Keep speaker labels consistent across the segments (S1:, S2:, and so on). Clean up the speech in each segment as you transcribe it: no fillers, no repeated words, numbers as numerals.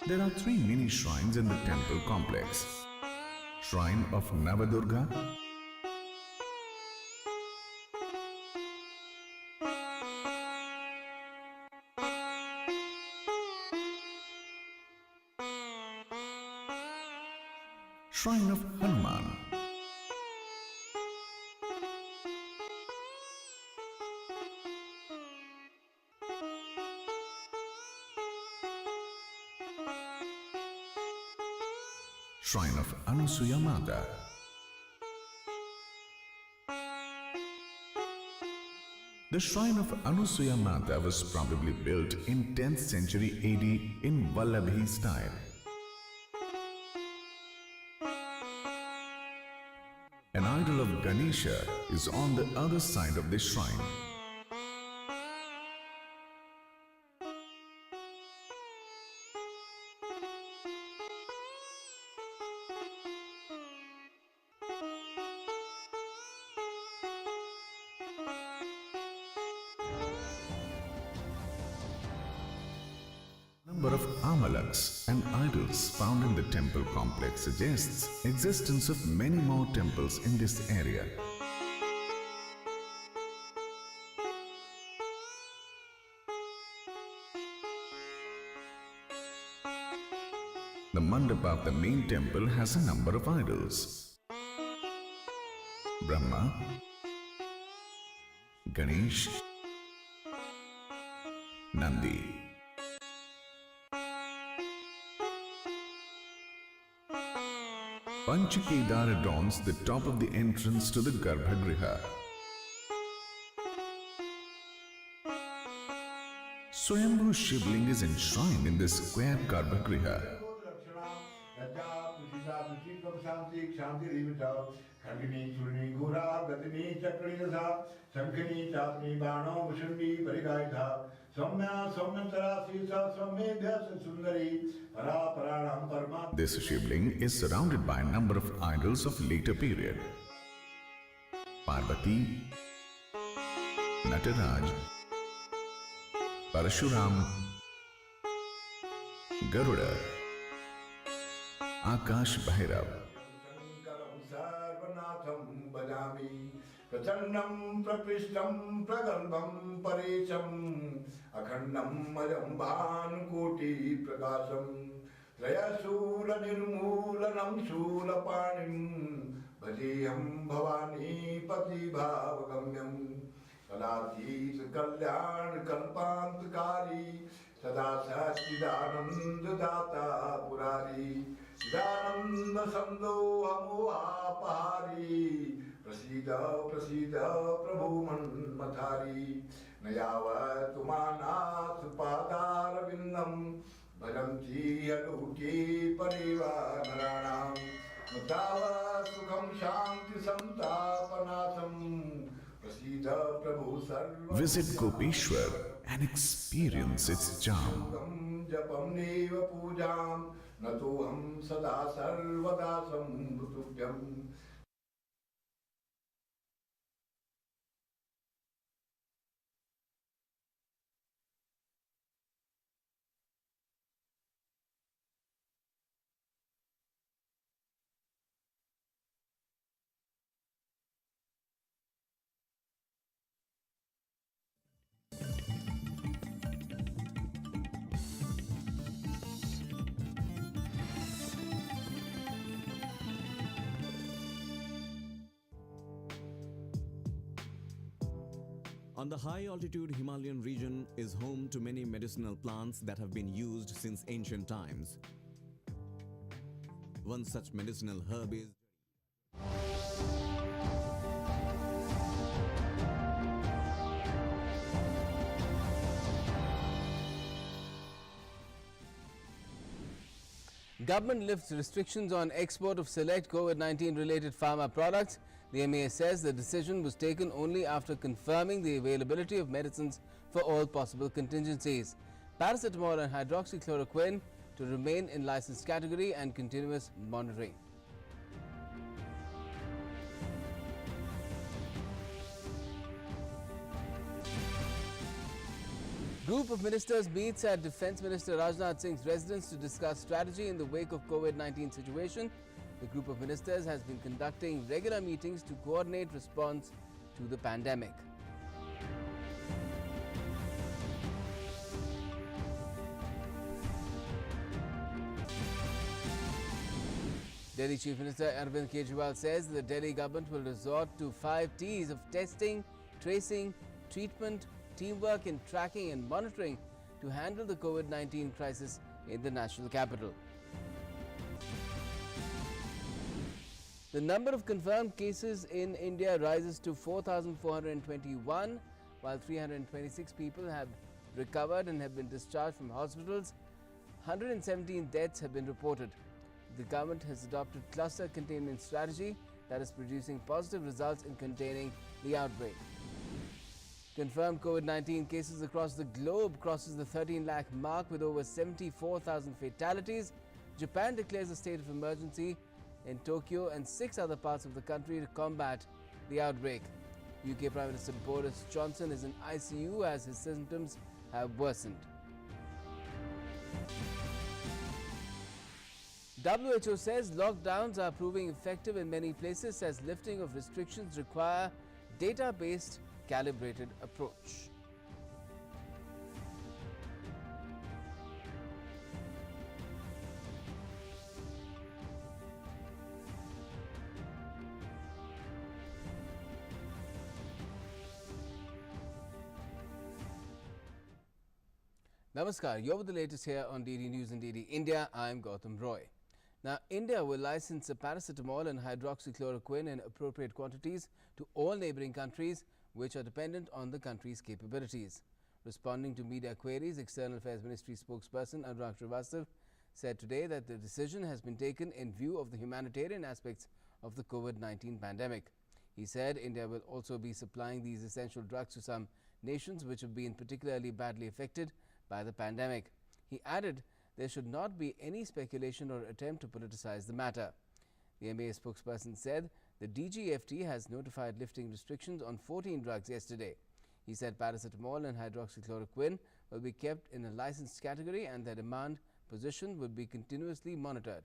S1: There are three mini shrines in the temple complex. Shrine of Navadurga, Shrine of Hanuman, Shrine of Anusuya Mata. The shrine of Anusuya Mata was probably built in 10th century AD in Vallabhi style. An idol of Ganesha is on the other side of this shrine. Number of amalaks and idols found in the temple complex suggests existence of many more temples in this area. The mandapa of the main temple has a number of idols: Brahma, Ganesh, Nandi. Panchakedar adorns the top of the entrance to the Garbhagriha. Swayambhu Shivling is enshrined in this square Garbhagriha. This Shivling is surrounded by a number of idols of later period: Parvati, Nataraj, Parashuram, Garuda, Akash Bhairav.
S2: Prachandam prakristam pragalbam parecham akhandam ajam bhanukoti prakasham trayasula nirmulanam shulapanim bhajeham bhavani pati bhavagamyam kalatis kalyan kalpantakari sada sachidananda data purari sidananda sando amohapahari Prasida, Prasida, Prabhu Manmathari, Nayavat Tumana Supadara Vindam, Bhajanti Aluki Pariva Naranam, Matava Sukham Shanti Santapanasam, Prasida Prabhu Sarva.
S1: Visit Gopeshwar and experience its charm.
S2: Japam Neva Pujam, Natuham Sada Sarvadasam Bhutubhyam.
S3: On the high-altitude Himalayan region is home to many medicinal plants that have been used since ancient times. One such medicinal herb is
S4: Government lifts restrictions on export of select COVID-19 related pharma products. The MAA says the decision was taken only after confirming the availability of medicines for all possible contingencies. Paracetamol and hydroxychloroquine to remain in licensed category and continuous monitoring. Group of ministers meets at Defence Minister Rajnath Singh's residence to discuss strategy in the wake of COVID-19 situation. The group of ministers has been conducting regular meetings to coordinate response to the pandemic. Delhi Chief Minister Arvind Kejriwal says the Delhi government will resort to 5 T's of testing, tracing, treatment, teamwork in tracking and monitoring to handle the COVID-19 crisis in the national capital. The number of confirmed cases in India rises to 4,421, while 326 people have recovered and have been discharged from hospitals. 117 deaths have been reported. The government has adopted cluster containment strategy that is producing positive results in containing the outbreak. Confirmed COVID-19 cases across the globe crosses the 13 lakh mark with over 74,000 fatalities. Japan declares a state of emergency in Tokyo and 6 other parts of the country to combat the outbreak. UK Prime Minister Boris Johnson is in ICU as his symptoms have worsened. WHO says lockdowns are proving effective in many places, says lifting of restrictions require data-based calibrated approach. Namaskar, you're with the latest here on DD News and DD India. I'm Gautam Roy. Now, India will license paracetamol and hydroxychloroquine in appropriate quantities to all neighbouring countries which are dependent on the country's capabilities. Responding to media queries, External Affairs Ministry spokesperson Anurag Srivastava said today that the decision has been taken in view of the humanitarian aspects of the COVID-19 pandemic. He said India will also be supplying these essential drugs to some nations which have been particularly badly affected by the pandemic. He added there should not be any speculation or attempt to politicize the matter. The MAA spokesperson said the DGFT has notified lifting restrictions on 14 drugs yesterday. He said paracetamol and hydroxychloroquine will be kept in a licensed category and their demand position will be continuously monitored.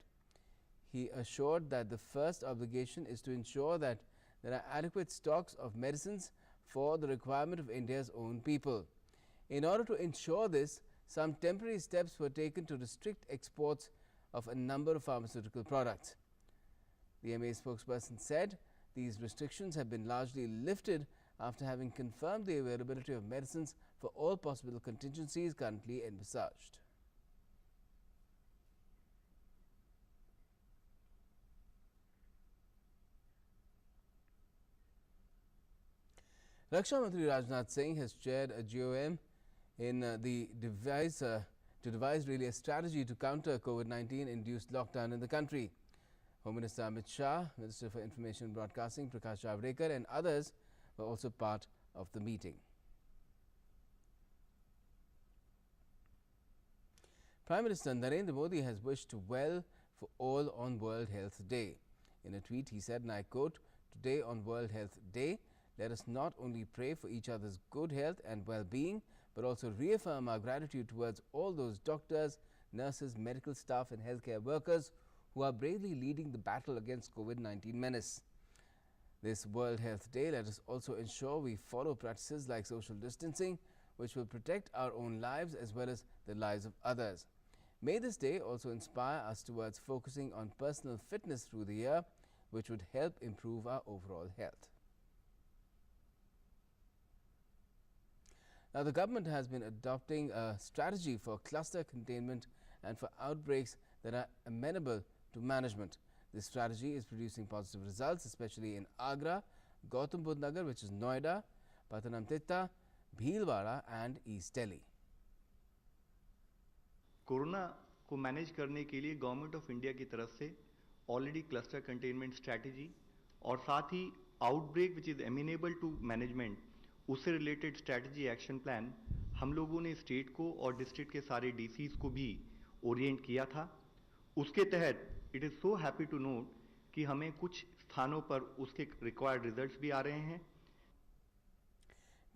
S4: He assured that the first obligation is to ensure that there are adequate stocks of medicines for the requirement of India's own people. In order to ensure this, some temporary steps were taken to restrict exports of a number of pharmaceutical products. The MA spokesperson said these restrictions have been largely lifted after having confirmed the availability of medicines for all possible contingencies currently envisaged. Raksha Mantri Rajnath Singh has chaired a GOM in to devise really a strategy to counter COVID-19 induced lockdown in the country. Home Minister Amit Shah, Minister for Information and Broadcasting Prakash Javadekar and others were also part of the meeting. Prime Minister Narendra Modi has wished well for all on World Health Day. In a tweet he said, and I quote, "Today on World Health Day, let us not only pray for each other's good health and well-being, but also reaffirm our gratitude towards all those doctors, nurses, medical staff and healthcare workers who are bravely leading the battle against COVID-19 menace. This World Health Day, let us also ensure we follow practices like social distancing, which will protect our own lives as well as the lives of others. May this day also inspire us towards focusing on personal fitness through the year, which would help improve our overall health." Now, the government has been adopting a strategy for cluster containment and for outbreaks that are amenable to management. This strategy is producing positive results, especially in Agra, Gautam Budh Nagar, which is Noida, Pathanamthitta, Bhilwara and East Delhi.
S5: Corona को manage करने के लिए government of India की तरफ से already cluster containment strategy और साथ ही outbreak which is amenable to management उससे रिलेटेड स्ट्रैटेजी एक्शन प्लान हम लोगों ने स्टेट को और डिस्ट्रिक्ट के सारे डीसीज को भी ओरिएंट किया था। उसके तहत it is so happy to note कि हमें कुछ स्थानों पर उसके रिक्वायर्ड रिजल्ट्स भी आ रहे हैं।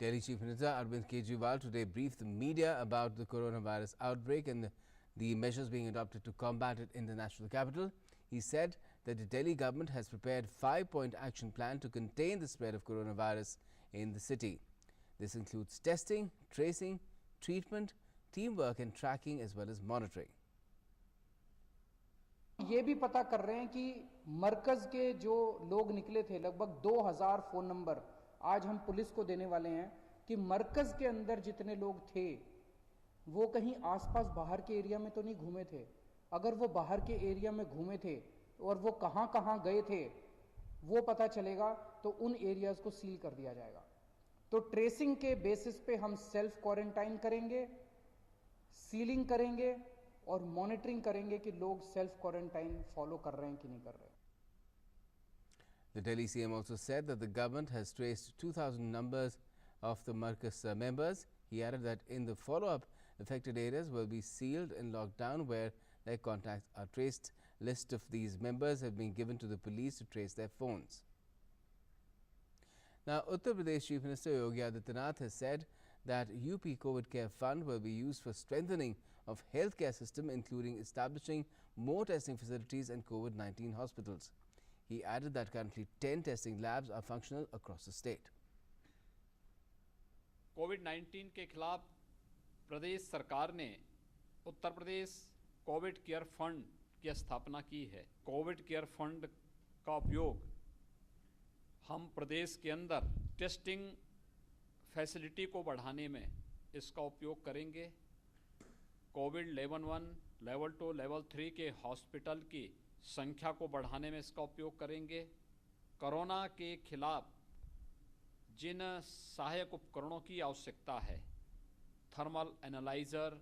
S4: Delhi Chief Minister Arvind Kejriwal today briefed the media about the coronavirus outbreak and the measures being adopted to combat it in the national capital. He said that the Delhi government has prepared a 5-point action plan to contain the spread of coronavirus in the city. This includes testing, tracing, treatment, teamwork and tracking as well as monitoring.
S6: ये भी पता कर रहे हैं कि मरकज के जो लोग निकले थे लगभग 2000 फोन नंबर आज हम पुलिस को देने वाले हैं कि मरकज के अंदर जितने लोग थे वो कहीं आसपास बाहर के एरिया में तो नहीं घूमे थे। अगर वो बाहर के एरिया में घूमे थे और वो कहां गए थे वो पता चलेगा तो उन एरियाज को सील कर दिया जाएगा। तो ट्रेसिंग के बेसिस पे हम सेल्फ क्वारंटाइन करेंगे, सीलिंग करेंगे और मॉनिटरिंग करेंगे कि लोग सेल्फ क्वारंटाइन फॉलो कर रहे हैं कि नहीं कर रहे हैं।
S4: The Delhi CM also said that the government has traced 2,000 numbers of the Marcus members. He added that in the follow-up, affected areas will be sealed and locked down where their contacts are traced. List of these members have been given to the police to trace their phones. Now, Uttar Pradesh Chief Minister Yogi Adityanath has said that UP COVID Care Fund will be used for strengthening of healthcare system, including establishing more testing facilities and COVID-19 hospitals. He added that currently 10 testing labs are functional across the state.
S7: कोविड-19 के खिलाफ प्रदेश सरकार ने Uttar Pradesh Covid care fund की स्थापना की है। Covid care fund का उपयोग हम प्रदेश के अंदर टेस्टिंग फैसिलिटी को बढ़ाने में इसका उपयोग करेंगे। कोविड लेवल 1, लेवल 2, लेवल 3 के हॉस्पिटल की संख्या को बढ़ाने में इसका उपयोग करेंगे। कोरोना के खिलाफ जिन सहायक उपकरणों की आवश्यकता है, थर्मल एनालाइज़र,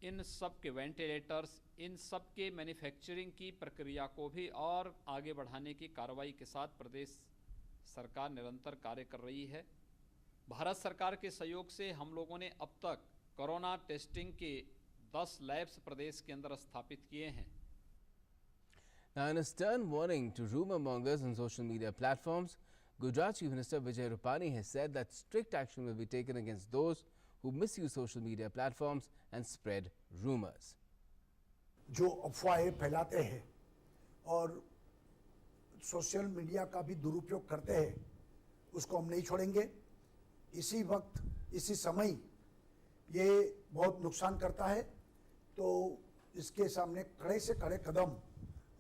S7: इन सब के वेंटिलेटर्स, इन सब के मैन्युफैक्चरिंग की प्रक्रिया को भी और आगे बढ़ाने की कार्रवाई के साथ प्रदेश सरकार निरंतर कार्य कर रही है। भारत सरकार के सहयोग से हम लोगों ने अब तक कोरोना टेस्टिंग के 10 लैब्स प्रदेश के अंदर स्थापित किए हैं।
S4: Now, in a stern warning to rumor mongers on social media platforms, Gujarat Chief Minister Vijay Rupani has said that strict action will be taken against those who misuse social media platforms and spread rumors.
S8: जो अफवाहें फैलाते हैं और social media का भी दुरुपयोग करते हैं उसको हम नहीं छोड़ेंगे। इसी वक्त इसी समय ये बहुत नुकसान करता है, तो इसके सामने कड़े से कड़े कदम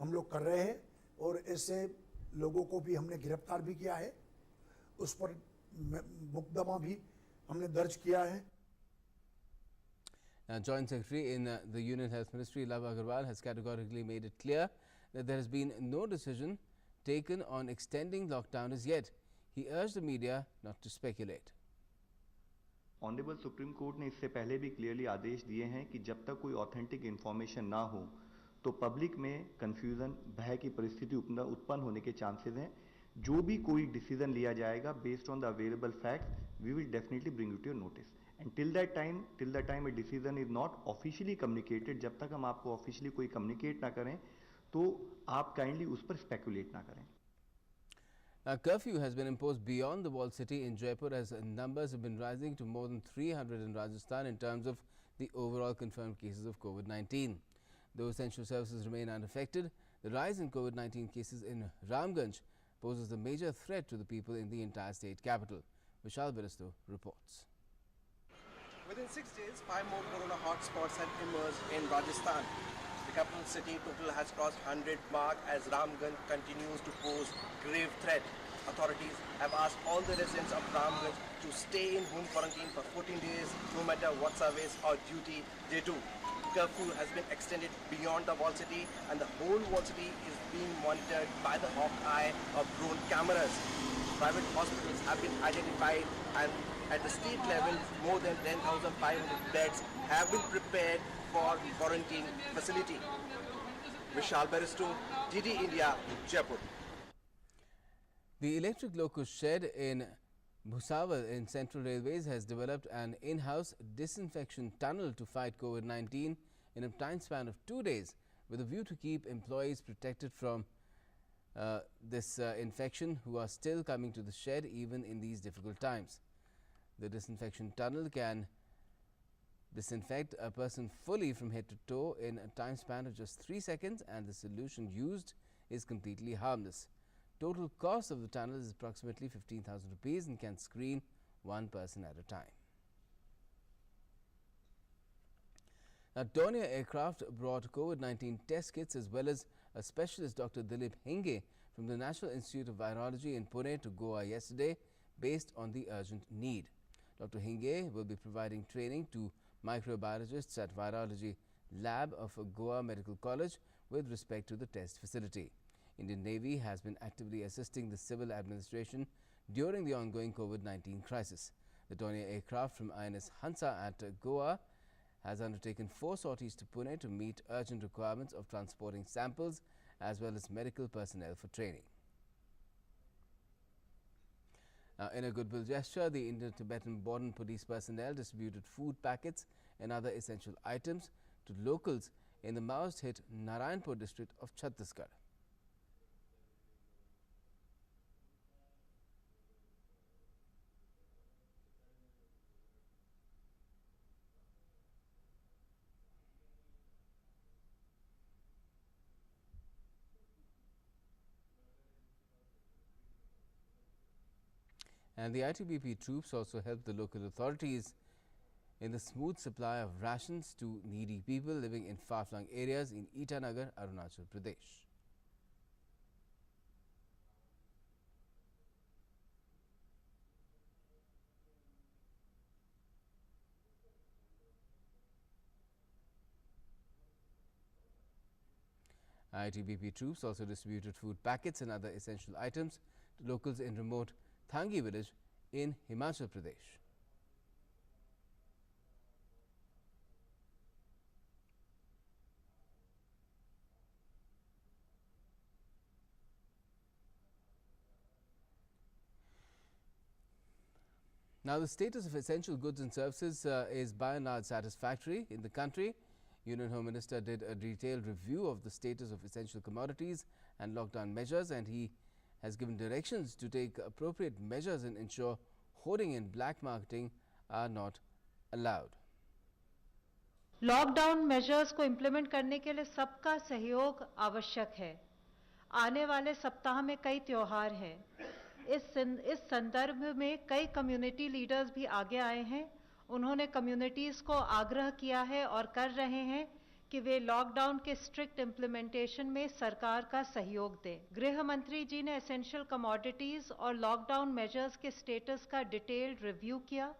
S8: हम लोग कर रहे हैं और ऐसे लोगों को भी हमने गिरफ्तार भी किया है, उस पर मुकदमा भी हमने दर्ज किया है।
S4: Now, Joint Secretary in the Union Health Ministry, Love Agarwal, has categorically made it clear that there has been no decision taken on extending lockdown as yet. He urged the media not to speculate.
S5: Honourable supreme court ने इससे पहले भी clearly आदेश दिए हैं कि जब तक कोई ऑथेंटिक इन्फॉर्मेशन ना हो तो पब्लिक में कंफ्यूजन, भय की परिस्थिति उत्पन्न होने के चांसेस हैं। जो भी कोई डिसीजन लिया जाएगा based on the available facts, we will definitely bring it your notice. And till that time a decision is not officially communicated, जब तक हम आपको ऑफिशियली कोई कम्युनिकेट ना करें तो आप काइंडली उस पर स्पेकुलेट ना करें।
S4: A curfew has been imposed beyond the walled city in Jaipur as numbers have been rising to more than 300 in Rajasthan in terms of the overall confirmed cases of COVID-19. Though essential services remain unaffected, the rise in COVID-19 cases in Ramganj poses a major threat to the people in the entire state capital. Vishal Biristo reports.
S9: Within 6 days, 5 more corona hotspots have emerged in Rajasthan. The capital city total has crossed 100 mark as Ramganj continues to pose grave threat. Authorities have asked all the residents of Ramganj to stay in home quarantine for 14 days, no matter what service or duty they do. Curfew has been extended beyond the walled city, and the whole walled city is being monitored by the hawk eye of drone cameras. Private hospitals have been identified, and at the state level, more than 10,500 beds have been prepared for quarantine facility. Vishal Baristo, DD India, Jaipur.
S4: The electric loco shed in Bhusawal in Central Railways has developed an in-house disinfection tunnel to fight COVID-19 in a time span of 2 days, with a view to keep employees protected from this infection who are still coming to the shed even in these difficult times. The disinfection tunnel can disinfect a person fully from head to toe in a time span of just 3 seconds, and the solution used is completely harmless. Total cost of the tunnel is approximately 15,000 rupees and can screen one person at a time. Now, Dornier Aircraft brought COVID-19 test kits as well as a specialist, Dr. Dilip Hinge, from the National Institute of Virology in Pune to Goa yesterday based on the urgent need. Dr. Hinge will be providing training to microbiologists at Virology Lab of Goa Medical College with respect to the test facility. Indian Navy has been actively assisting the civil administration during the ongoing COVID-19 crisis. The Dornier aircraft from INS Hansa at Goa has undertaken 4 sorties to Pune to meet urgent requirements of transporting samples as well as medical personnel for training. Now, in a goodwill gesture, the Indo-Tibetan border police personnel distributed food packets and other essential items to locals in the Maoist-hit Narayanpur district of Chhattisgarh. And the ITBP troops also helped the local authorities in the smooth supply of rations to needy people living in far-flung areas in Itanagar, Arunachal Pradesh. ITBP troops also distributed food packets and other essential items to locals in remote Thangi village in Himachal Pradesh. Now, the status of essential goods and services is by and large satisfactory in the country. Union Home Minister did a detailed review of the status of essential commodities and lockdown measures, and he has given directions to take appropriate measures and ensure hoarding and black marketing are not allowed.
S10: Lockdown measures को implement करने के लिए सबका सहयोग आवश्यक है। आने वाले सप्ताह में कई त्योहार हैं। इस संदर्भ में कई कम्युनिटी लीडर्स भी आगे आए हैं। उन्होंने कम्युनिटीज़ को आग्रह किया है और कर रहे हैं कि वे लॉकडाउन के स्ट्रिक्ट इम्प्लीमेंटेशन में सरकार का सहयोग दें। गृह मंत्री जी ने एसेंशियल कमोडिटीज़ और लॉकडाउन मेजर्स के स्टेटस का डिटेल्ड रिव्यू किया।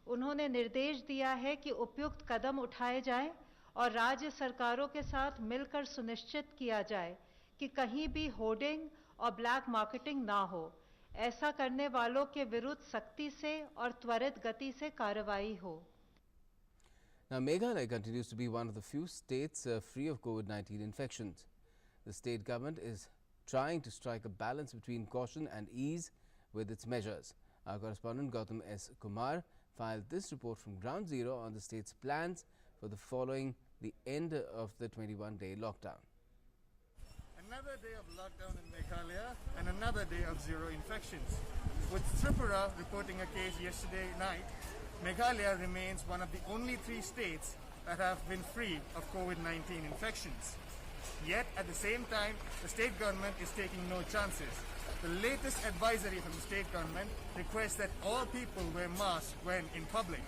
S10: उन्होंने निर्देश दिया है कि उपयुक्त कदम उठाए जाएं और राज्य सरकारों के साथ मिलकर सुनिश्चित किया जाए कि कहीं भी होर्डिंग और ब्लैक मार्केटिंग ना हो। ऐसा करने वालों के विरुद्ध सख्ती से और त्वरित गति से कार्रवाई हो।
S4: Now, Meghalaya continues to be one of the few states free of COVID-19 infections. The state government is trying to strike a balance between caution and ease with its measures. Our correspondent Gautam S. Kumar filed this report from Ground Zero on the state's plans for the following the end of the 21-day lockdown.
S11: Another day of lockdown in Meghalaya and another day of zero infections. With Tripura reporting a case yesterday night, Meghalaya remains one of the only 3 states that have been free of COVID-19 infections. Yet, at the same time, the state government is taking no chances. The latest advisory from the state government requests that all people wear masks when in public.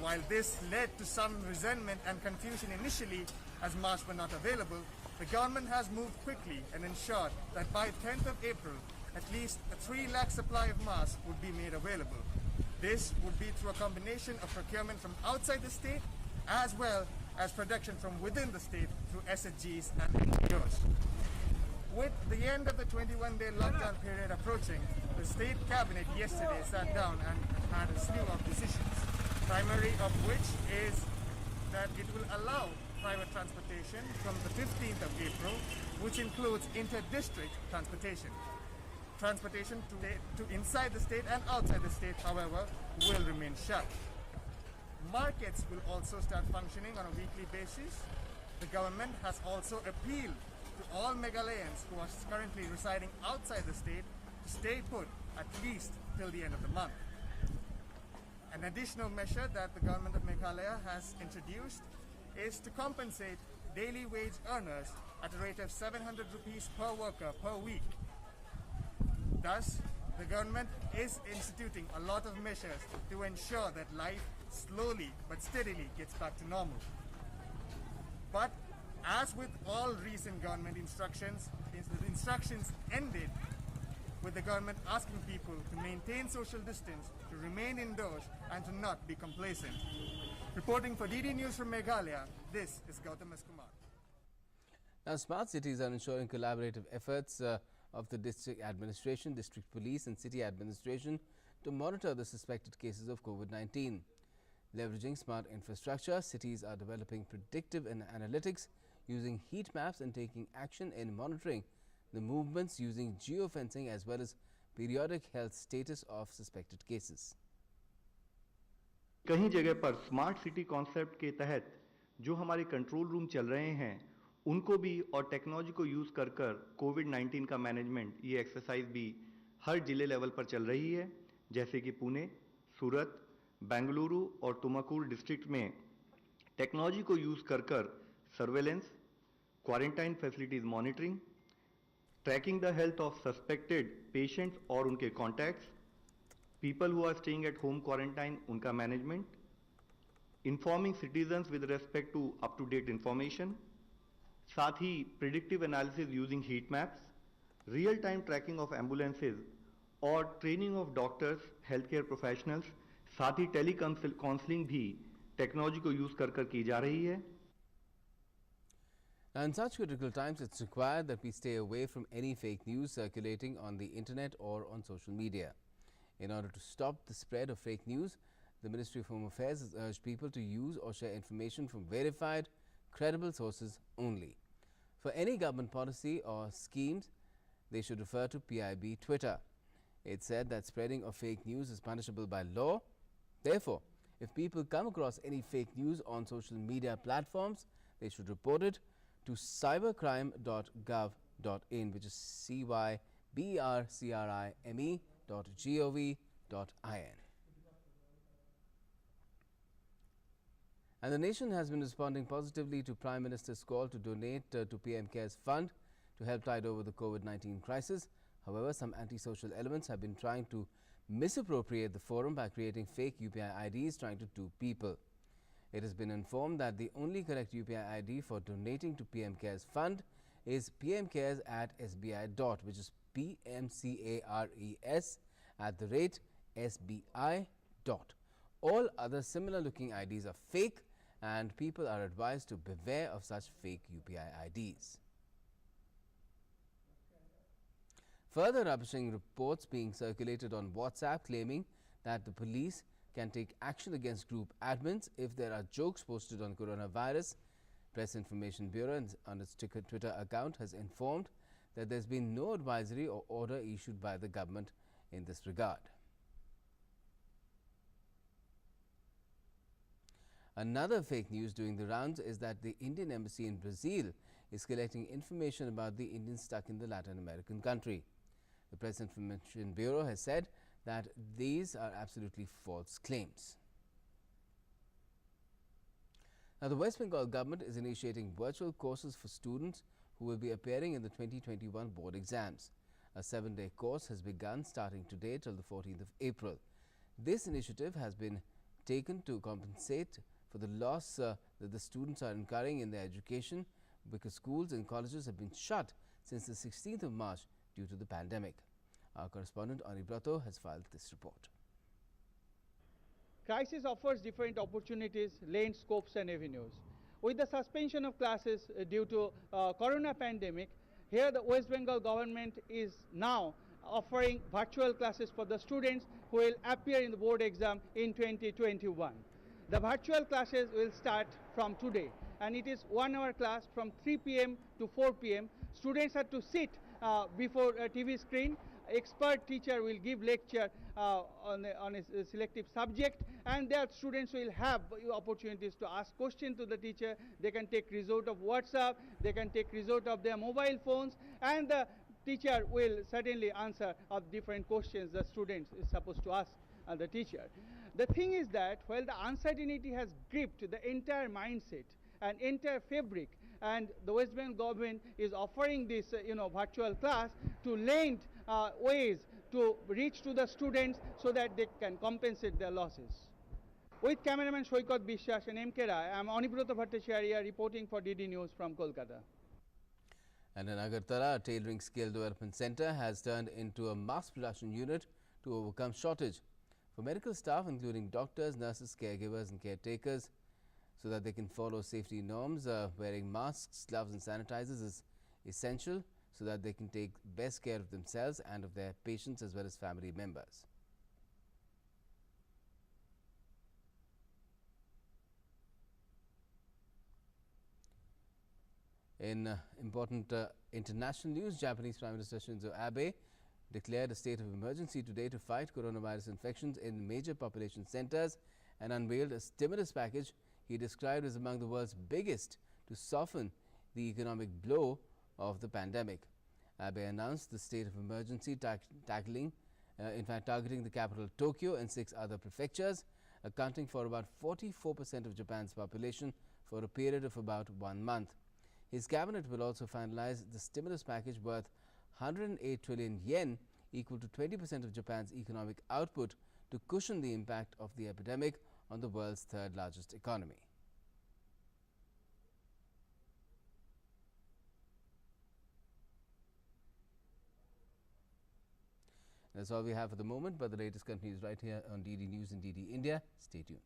S11: While this led to some resentment and confusion initially as masks were not available, the government has moved quickly and ensured that by 10th of April, at least a 3 lakh supply of masks would be made available. This would be through a combination of procurement from outside the state as well as production from within the state through SHGs and NGOs. With the end of the 21-day lockdown period approaching, the state cabinet yesterday sat down and had a slew of decisions, primary of which is that it will allow private transportation from the 15th of April, which includes inter-district transportation. Transportation to inside the state and outside the state, however, will remain shut. Markets will also start functioning on a weekly basis. The government has also appealed to all Meghalayans who are currently residing outside the state to stay put at least till the end of the month. An additional measure that the government of Meghalaya has introduced is to compensate daily wage earners at a rate of 700 rupees per worker per week. Thus, the government is instituting a lot of measures to ensure that life slowly but steadily gets back to normal. But as with all recent government instructions, the instructions ended with the government asking people to maintain social distance, to remain indoors, and to not be complacent. Reporting for DD News from Meghalaya, this is Gautam S. Kumar.
S4: Now, smart cities are ensuring collaborative efforts of the district administration, district police and city administration to monitor the suspected cases of COVID-19. Leveraging smart infrastructure, cities are developing predictive analytics using heat maps and taking action in monitoring the movements using geofencing as well as periodic health status of suspected cases.
S5: कहीं जगह पर smart city concept के तहत जो हमारे control room चल रहे हैं उनको भी और टेक्नोलॉजी को यूज़ कर कोविड-19 का मैनेजमेंट ये एक्सरसाइज भी हर जिले लेवल पर चल रही है, जैसे कि पुणे, सूरत, बेंगलुरु और तुमकुर डिस्ट्रिक्ट में टेक्नोलॉजी को यूज़ कर surveillance, quarantine facilities monitoring, tracking the health of suspected patients और उनके contacts, people who are staying at home quarantine unka management, informing citizens with respect to up-to-date information, साथ ही predictive analysis using heat maps, real-time tracking of ambulances और training of doctors, healthcare professionals, साथ ही telecounselling भी technology को use कर की जा रही है.
S4: Now, in such critical times, it's required that we stay away from any fake news circulating on the internet or on social media. In order to stop the spread of fake news, the Ministry of Home Affairs has urged people to use or share information from verified, credible sources only. For any government policy or schemes, they should refer to PIB Twitter. It said that spreading of fake news is punishable by law. Therefore, if people come across any fake news on social media platforms, they should report it to cybercrime.gov.in, which is cybercrime.gov.in. And the nation has been responding positively to Prime Minister's call to donate to PM CARES Fund to help tide over the COVID-19 crisis. However, some antisocial elements have been trying to misappropriate the forum by creating fake UPI IDs trying to dupe people. It has been informed that the only correct UPI ID for donating to PM CARES Fund is pmcares@sbi. which is PMCARES@SBI. All other similar looking IDs are fake and people are advised to beware of such fake UPI IDs. Further rubbishing reports being circulated on WhatsApp claiming that the police can take action against group admins if there are jokes posted on coronavirus. Press Information Bureau on its Twitter account has informed that there's been no advisory or order issued by the government in this regard. Another fake news doing the rounds is that the Indian Embassy in Brazil is collecting information about the Indians stuck in the Latin American country. The Press Information Bureau has said that these are absolutely false claims. Now, the West Bengal government is initiating virtual courses for students who will be appearing in the 2021 board exams. A 7-day course has begun starting today till the 14th of April. This initiative has been taken to compensate for the loss that the students are incurring in their education because schools and colleges have been shut since the 16th of March due to the pandemic. Our correspondent Anibrato has filed this report.
S12: Crisis offers different opportunities, lanes, scopes and avenues. With the suspension of classes due to corona pandemic, here the West Bengal government is now offering virtual classes for the students who will appear in the board exam in 2021. The virtual classes will start from today and it is 1-hour class from 3 p.m. to 4 p.m. Students have to sit before a TV screen. Expert teacher will give lecture on a selective subject and their students will have opportunities to ask questions to the teacher. They can take result of WhatsApp, they can take result of their mobile phones and the teacher will certainly answer of different questions the students is supposed to ask the teacher. The thing is that while the uncertainty has gripped the entire mindset and entire fabric, and the West Bengal government is offering this virtual class to lend ways to reach to the students so that they can compensate their losses. With cameraman Shoikat Bishwas and MK Rai, I am Anibrata Bhattacharya reporting for DD News from Kolkata.
S4: And in Agartala, a tailoring skill development center has turned into a mass production unit to overcome shortage for medical staff, including doctors, nurses, caregivers and caretakers, so that they can follow safety norms. Wearing masks, gloves and sanitizers is essential so that they can take best care of themselves and of their patients as well as family members. In important international news, Japanese Prime Minister Shinzo Abe declared a state of emergency today to fight coronavirus infections in major population centers and unveiled a stimulus package he described as among the world's biggest to soften the economic blow of the pandemic. Abe announced the state of emergency targeting the capital Tokyo and 6 other prefectures, accounting for about 44% of Japan's population for a period of about 1 month. His cabinet will also finalize the stimulus package worth 108 trillion yen, equal to 20% of Japan's economic output, to cushion the impact of the epidemic on the world's third largest economy. That's all we have for the moment, but the latest continues right here on DD News and DD India. Stay tuned.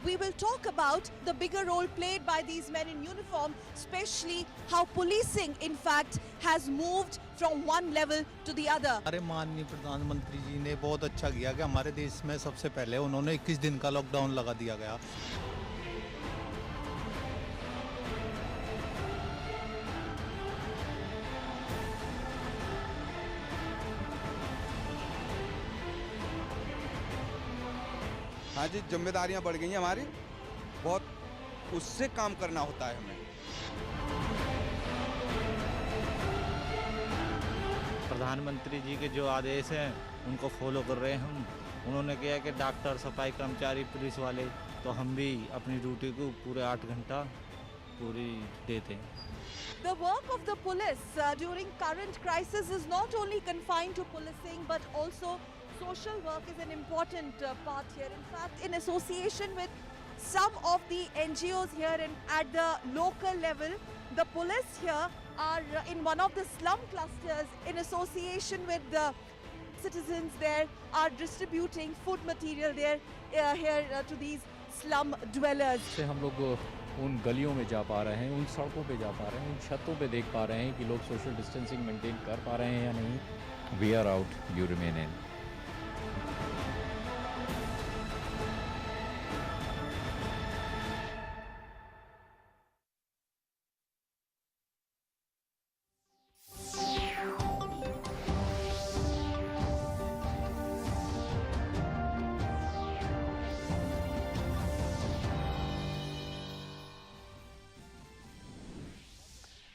S13: We will talk about the bigger role played by these men in uniform, especially how policing, in fact, has moved from one level to the other.
S14: हमारे माननीय प्रधानमंत्री जी ने बहुत अच्छा किया कि हमारे देश में सबसे पहले उन्होंने 21 दिन का लॉकडाउन लगा दिया गया।
S15: हाँ जी, जिम्मेदारियां बढ़ गई हैं हमारी, बहुत उससे काम करना होता है हमें।
S14: प्रधानमंत्री जी के जो आदेश हैं उनको फॉलो कर रहे हैं हम। उन्होंने किया कि डॉक्टर, सफाई कर्मचारी, पुलिस वाले, तो हम भी अपनी ड्यूटी को पूरे 8 घंटा पूरी देते हैं।
S13: The work of the police during current crisis is not only confined to policing, but also social work is an important part here. In fact, in association with some of the NGOs here and at the local level, the police here are in one of the slum clusters in association with the citizens there are distributing food material there here to these slum dwellers.
S16: से हम लोग उन गलियों में जा पा रहे हैं, उन सड़कों पे जा पा रहे हैं, उन छतों पे देख पा रहे हैं कि लोग सोशल डिस्टेंसिंग मेंटेन कर पा रहे हैं या नहीं। We are out, you remain in.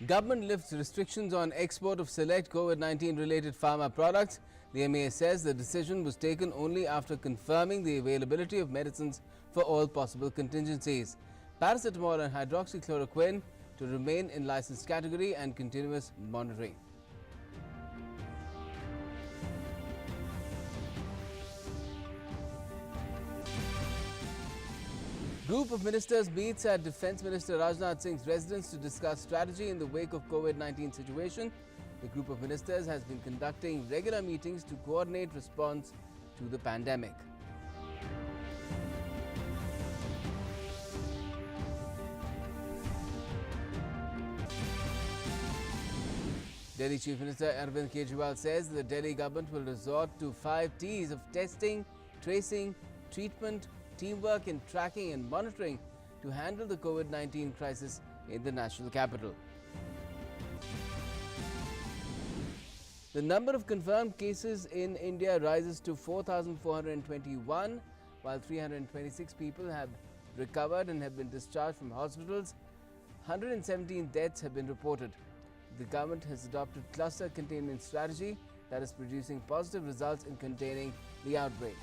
S4: Government lifts restrictions on export of select COVID-19 related pharma products. The MEA says the decision was taken only after confirming the availability of medicines for all possible contingencies. Paracetamol and hydroxychloroquine to remain in licensed category and continuous monitoring. Group of ministers meets at Defence Minister Rajnath Singh's residence to discuss strategy in the wake of COVID-19 situation. The group of ministers has been conducting regular meetings to coordinate response to the pandemic. Delhi Chief Minister Arvind Kejriwal says the Delhi government will resort to 5 T's of testing, tracing, treatment, teamwork in tracking and monitoring to handle the COVID-19 crisis in the national capital. The number of confirmed cases in India rises to 4,421, while 326 people have recovered and have been discharged from hospitals. 117 deaths have been reported. The government has adopted cluster containment strategy that is producing positive results in containing the outbreak.